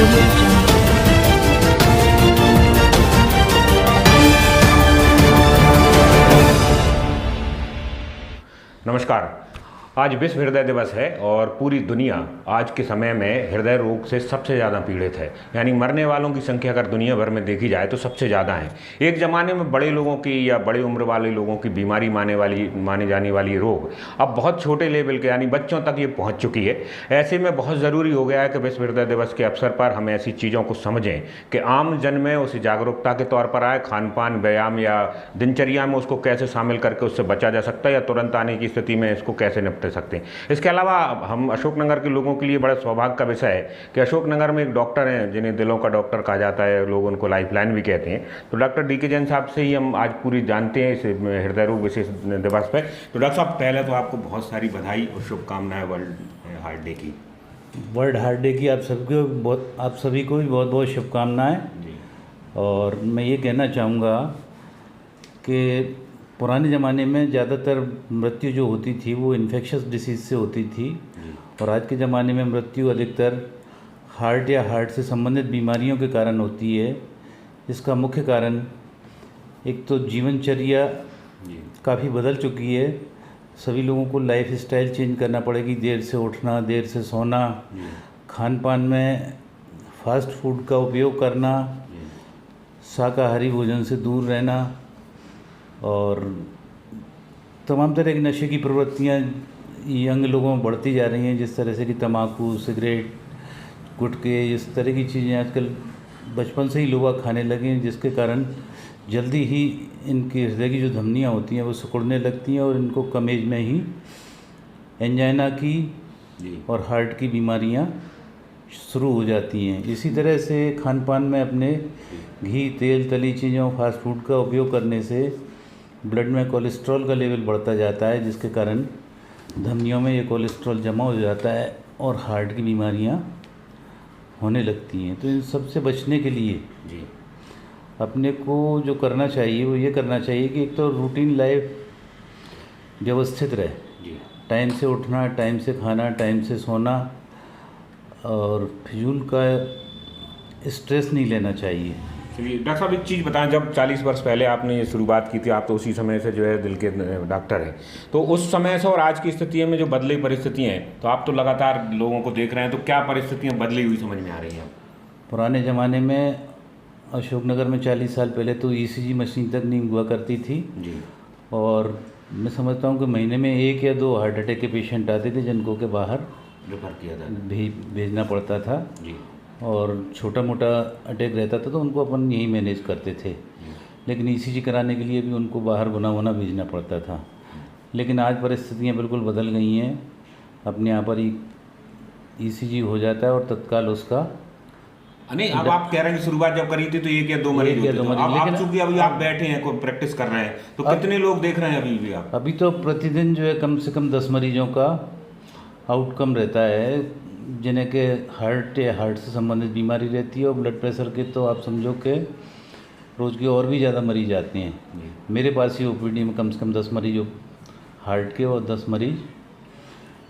Audio Jungle. नमस्कार। आज विश्व हृदय दिवस है और पूरी दुनिया आज के समय में हृदय रोग से सबसे ज़्यादा पीड़ित है। यानी मरने वालों की संख्या अगर दुनिया भर में देखी जाए तो सबसे ज़्यादा है। एक ज़माने में बड़े लोगों की या बड़ी उम्र वाले लोगों की बीमारी माने जाने वाली रोग अब बहुत छोटे लेवल के यानी बच्चों तक ये पहुँच चुकी है। ऐसे में बहुत ज़रूरी हो गया है कि विश्व हृदय दिवस के अवसर पर हम ऐसी चीज़ों को समझें कि आम जन में उसे जागरूकता के तौर पर आए, खान पान, व्यायाम या दिनचर्या में उसको कैसे शामिल करके उससे बचा जा सकता है या तुरंत आने की स्थिति में इसको कैसे निपट सकते हैं। इसके अलावा हम अशोकनगर के लोगों के लिए बड़ा सौभाग्य का विषय है कि अशोकनगर में एक डॉक्टर हैं जिन्हें दिलों का डॉक्टर कहा जाता है, लोग उनको लाइफलाइन भी कहते हैं। तो डॉक्टर डी के जैन साहब से ही हम आज पूरी जानते हैं इस हृदय रोग विशेष दिवस पर। तो डॉक्टर साहब, पहले तो आपको बहुत सारी बधाई और शुभकामनाएं वर्ल्ड हार्ट डे की। वर्ल्ड हार्ट डे की आप सभी को भी बहुत बहुत शुभकामनाएं। और मैं ये कहना चाहूँगा कि पुराने ज़माने में ज़्यादातर मृत्यु जो होती थी वो इन्फेक्शस डिसीज़ से होती थी और आज के ज़माने में मृत्यु अधिकतर हार्ट या हार्ट से संबंधित बीमारियों के कारण होती है। इसका मुख्य कारण एक तो जीवनचर्या काफ़ी बदल चुकी है। सभी लोगों को लाइफ स्टाइल चेंज करना पड़ेगी, देर से उठना, देर से सोना, खान पान में फास्ट फूड का उपयोग करना, शाकाहारी भोजन से दूर रहना और तमाम तरह की नशे की प्रवृत्तियाँ यंग लोगों में बढ़ती जा रही हैं, जिस तरह से कि तम्बाकू, सिगरेट, गुटखे, इस तरह की चीज़ें आजकल बचपन से ही लोग खाने लगे हैं, जिसके कारण जल्दी ही इनके हृदय की जो धमनियाँ होती हैं वो सिकुड़ने लगती हैं और इनको कम एज में ही एंजाइना की और हार्ट की बीमारियाँ शुरू हो जाती हैं। इसी तरह से खान पान में अपने घी, तेल, तली चीज़ों, फास्ट फूड का उपयोग करने से ब्लड में कोलेस्ट्रॉल का लेवल बढ़ता जाता है, जिसके कारण धमनियों में ये कोलेस्ट्रॉल जमा हो जाता है और हार्ट की बीमारियां होने लगती हैं। तो इन सब से बचने के लिए अपने को जो करना चाहिए वो ये करना चाहिए कि एक तो रूटीन लाइफ व्यवस्थित रहे, टाइम से उठना, टाइम से खाना, टाइम से सोना और फिजूल का स्ट्रेस नहीं लेना चाहिए। चलिए डॉक्टर साहब, एक चीज़ बताएं, जब 40 वर्ष पहले आपने ये शुरुआत की थी, आप तो उसी समय से जो है दिल के डॉक्टर हैं, तो उस समय से और आज की स्थितियों में जो बदली परिस्थितियाँ हैं, तो आप तो लगातार लोगों को देख रहे हैं, तो क्या परिस्थितियाँ बदली हुई समझ में आ रही हैं? पुराने ज़माने में अशोकनगर में 40 साल पहले तो ECG मशीन तक नहीं हुआ करती थी जी। और मैं समझता हूँ कि महीने में 1 या 2 हार्ट अटैक के पेशेंट आते थे जिनको के बाहर रेफर किया था, भेजना पड़ता था जी। और छोटा मोटा अटैक रहता था तो उनको अपन यही मैनेज करते थे, लेकिन ECG कराने के लिए भी उनको बाहर गुना भेजना पड़ता था। लेकिन आज परिस्थितियाँ बिल्कुल बदल गई हैं। अपने यहाँ पर ही ECG हो जाता है और तत्काल उसका नहीं, अब आप कह रहे हैं कि शुरुआत जब करी थी तो 1 या 2 मरीज होते थे। अब आप चूंकि अभी आप बैठे हैं, कोई प्रैक्टिस कर रहे हैं, तो कितने लोग देख रहे हैं अभी भी आप? अभी तो प्रतिदिन जो है कम से कम 10 मरीजों का आउटकम रहता है जिन्हें के हार्ट या हार्ट से संबंधित बीमारी रहती है और ब्लड प्रेशर के तो आप समझो कि रोज़ के और भी ज़्यादा मरीज आते हैं। मेरे पास ही OPD में कम से कम 10 मरीज हार्ट के और 10 मरीज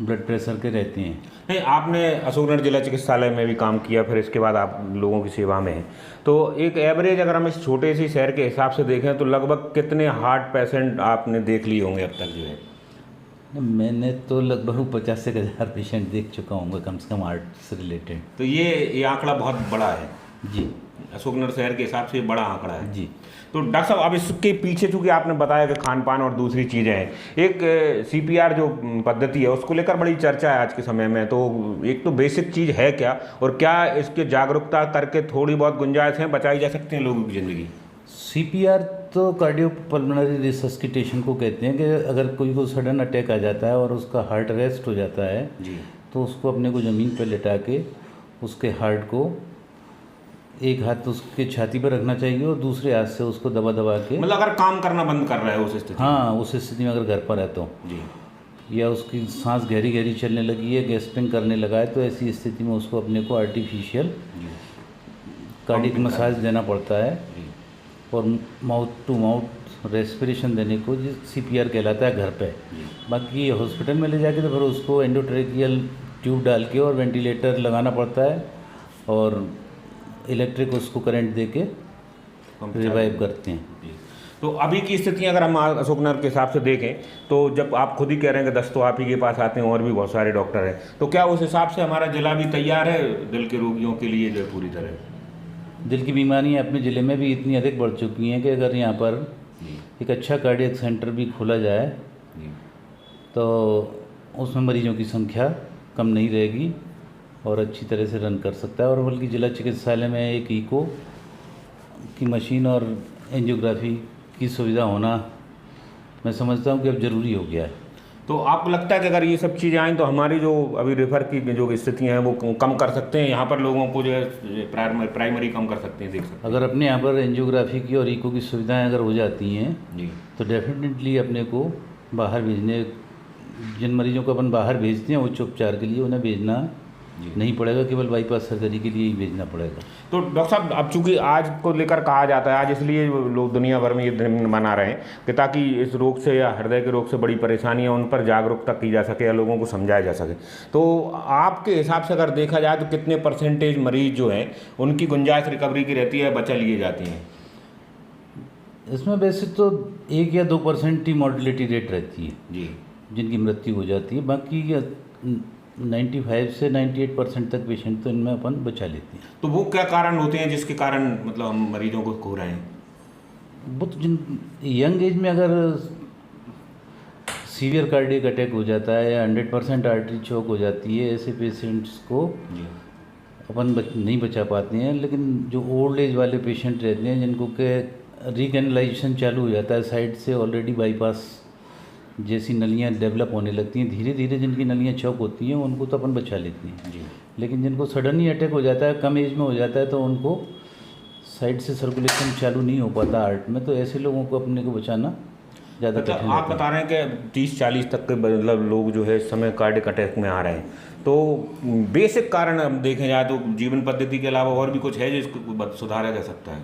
ब्लड प्रेशर के रहते हैं। नहीं, आपने अशोकनगर जिला चिकित्सालय में भी काम किया, फिर इसके बाद आप लोगों की सेवा में हैं, तो एक एवरेज अगर हम इस छोटे से शहर के हिसाब से देखें तो लगभग कितने हार्ट पेशेंट आपने देख लिए होंगे अब तक जो है? मैंने तो लगभग 50 से 1000 पेशेंट देख चुका हूँ कम से कम हार्ट से रिलेटेड। तो ये आंकड़ा बहुत बड़ा है जी, अशोकनगर शहर के हिसाब से बड़ा आंकड़ा है जी। तो डॉक्टर साहब, अब इसके पीछे चूँकि आपने बताया कि खान पान और दूसरी चीज़ें हैं, एक CPR जो पद्धति है उसको लेकर बड़ी चर्चा है आज के समय में, तो एक तो बेसिक चीज़ है क्या और क्या इसके जागरूकता करके थोड़ी बहुत गुंजाइश है, बचाई जा सकती है लोगों की ज़िंदगी? CPR तो कार्डियोपल्मोनरी रिसस्किटेशन को कहते हैं कि अगर कोई को सडन अटैक आ जाता है और उसका हार्ट अरेस्ट हो जाता है जी, तो उसको अपने को ज़मीन पर लेटा के उसके हार्ट को एक हाथ उसके छाती पर रखना चाहिए और दूसरे हाथ से उसको दबा के, मतलब अगर काम करना बंद कर रहा है उस स्थिति? हाँ, उस स्थिति में अगर घर पर है तो जी, या उसकी सांस गहरी चलने लगी है, गैस्पिंग करने लगा है, तो ऐसी स्थिति में उसको अपने को आर्टिफिशियल कार्डियक मसाज देना पड़ता है और माउथ टू माउथ रेस्पिरेशन देने को जो CPR कहलाता है घर पे। बाकी हॉस्पिटल में ले जाके तो फिर उसको एंडोट्रेकियल ट्यूब डाल के और वेंटिलेटर लगाना पड़ता है और इलेक्ट्रिक उसको करंट दे के रिवाइव करते हैं। जी। तो अभी की स्थिति अगर हम अशोकनगर के हिसाब से देखें तो जब आप खुद ही कह रहे हैं कि 10 तो आप ही के पास आते हैं और भी बहुत सारे डॉक्टर हैं, तो क्या उस हिसाब से हमारा जिला भी तैयार है दिल के रोगियों के लिए जो पूरी तरह? दिल की बीमारियां अपने ज़िले में भी इतनी अधिक बढ़ चुकी हैं कि अगर यहाँ पर एक अच्छा कार्डियक सेंटर भी खोला जाए तो उसमें मरीजों की संख्या कम नहीं रहेगी और अच्छी तरह से रन कर सकता है। और बल्कि जिला चिकित्सालय में एक इको की मशीन और एंजियोग्राफी की सुविधा होना मैं समझता हूँ कि अब ज़रूरी हो गया है। तो आपको लगता है कि अगर ये सब चीज़ें आएँ तो हमारी जो अभी रेफर की जो स्थितियाँ हैं वो कम कर सकते हैं, यहाँ पर लोगों को जो है प्राइमरी कम कर सकते हैं, देख सकते हैं? अगर अपने यहाँ पर एंजियोग्राफी की और इको की सुविधाएं अगर हो जाती हैं जी। तो डेफिनेटली अपने को बाहर भेजने, जिन मरीजों को अपन बाहर भेजते हैं उच्च उपचार के लिए, उन्हें भेजना नहीं पड़ेगा, केवल बाईपास सर्जरी के लिए ही भेजना पड़ेगा। तो डॉक्टर साहब, अब चूंकि आज को लेकर कहा जाता है, आज इसलिए लोग दुनिया भर में ये दिन मना रहे हैं कि ताकि इस रोग से या हृदय के रोग से बड़ी परेशानियां उन पर जागरूकता की जा सके या लोगों को समझाया जा सके। तो आपके हिसाब से अगर देखा जाए तो कितने परसेंटेज मरीज जो हैं उनकी गुंजाइश रिकवरी की रहती है, बचा लिए जाती हैं? इसमें वैसे तो 1 या 2% ही मॉर्टिलिटी रेट रहती है जी, जिनकी मृत्यु हो जाती है। बाकी 95 से 98% तक पेशेंट तो इनमें अपन बचा लेते हैं। तो वो क्या कारण होते हैं जिसके कारण मतलब हम मरीजों को खो रहे हैं? वो तो जिन यंग एज में अगर सीवियर कार्डियक अटैक हो जाता है या 100% आर्टरी चोक हो जाती है, ऐसे पेशेंट्स को अपन नहीं बचा पाते हैं। लेकिन जो ओल्ड एज वाले पेशेंट रहते हैं जिनको के रिकैनलाइजेशन चालू हो जाता है, साइड से ऑलरेडी बाईपास जैसी नलियाँ डेवलप होने लगती हैं, धीरे धीरे जिनकी नलियाँ चौक होती हैं उनको तो अपन बचा लेते हैं जी। लेकिन जिनको सडनली अटैक हो जाता है, कम एज में हो जाता है, तो उनको साइड से सर्कुलेशन चालू नहीं हो पाता हार्ट में, तो ऐसे लोगों को अपने को बचाना ज़्यादा कठिन आप बता रहे हैं कि 30-40 तक के मतलब लोग जो है इस समय कार्डियक अटैक में आ रहे हैं। तो बेसिक कारण हम देखें जाए तो जीवन पद्धति के अलावा और भी कुछ है जिसको सुधारा जा सकता है?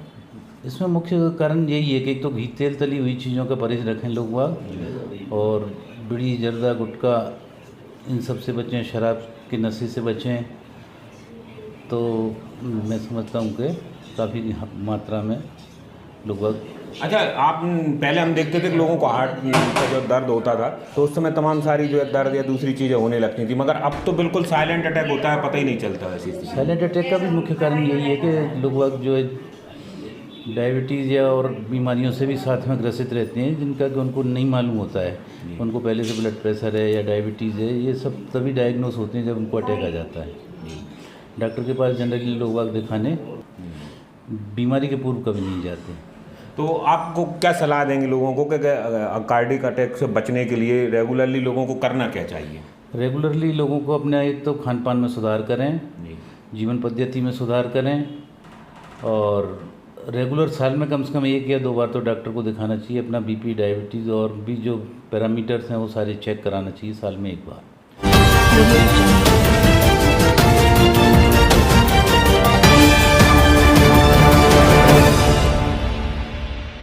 इसमें मुख्य कारण यही है कि एक तो घी तेल तली हुई चीज़ों का परहेज रखें लोग वाग, और बीड़ी जर्दा गुटखा इन सब से बचें, शराब के नशे से बचें। तो मैं समझता हूँ कि काफ़ी मात्रा में लोग वाग। अच्छा, आप पहले हम देखते थे कि लोगों को हार्ट का जो दर्द होता था तो उस समय तमाम सारी जो है दर्द या दूसरी चीज़ें होने लगती थी, मगर अब तो बिल्कुल साइलेंट अटैक होता है, पता ही नहीं चलता ऐसी स्थिति। साइलेंट अटैक का भी मुख्य कारण यही है कि लोग वाग जो है डायबिटीज़ या और बीमारियों से भी साथ में ग्रसित रहते हैं, जिनका कि उनको नहीं मालूम होता है। उनको पहले से ब्लड प्रेशर है या डायबिटीज़ है, ये सब तभी डायग्नोस होते हैं जब उनको अटैक आ जाता है। डॉक्टर के पास जनरली लोग वाग दिखाने बीमारी के पूर्व कभी नहीं जाते। तो आपको क्या सलाह देंगे लोगों को कि कार्डियक अटैक से बचने के लिए रेगुलरली लोगों को करना क्या चाहिए? रेगुलरली लोगों को अपने एक तो खान पान में सुधार करें, जीवन पद्धति में सुधार करें, और रेगुलर साल में कम से कम 1 या 2 बार तो डॉक्टर को दिखाना चाहिए। अपना बीपी, डायबिटीज़ और भी जो पैरामीटर्स हैं वो सारे चेक कराना चाहिए साल में 1 बार।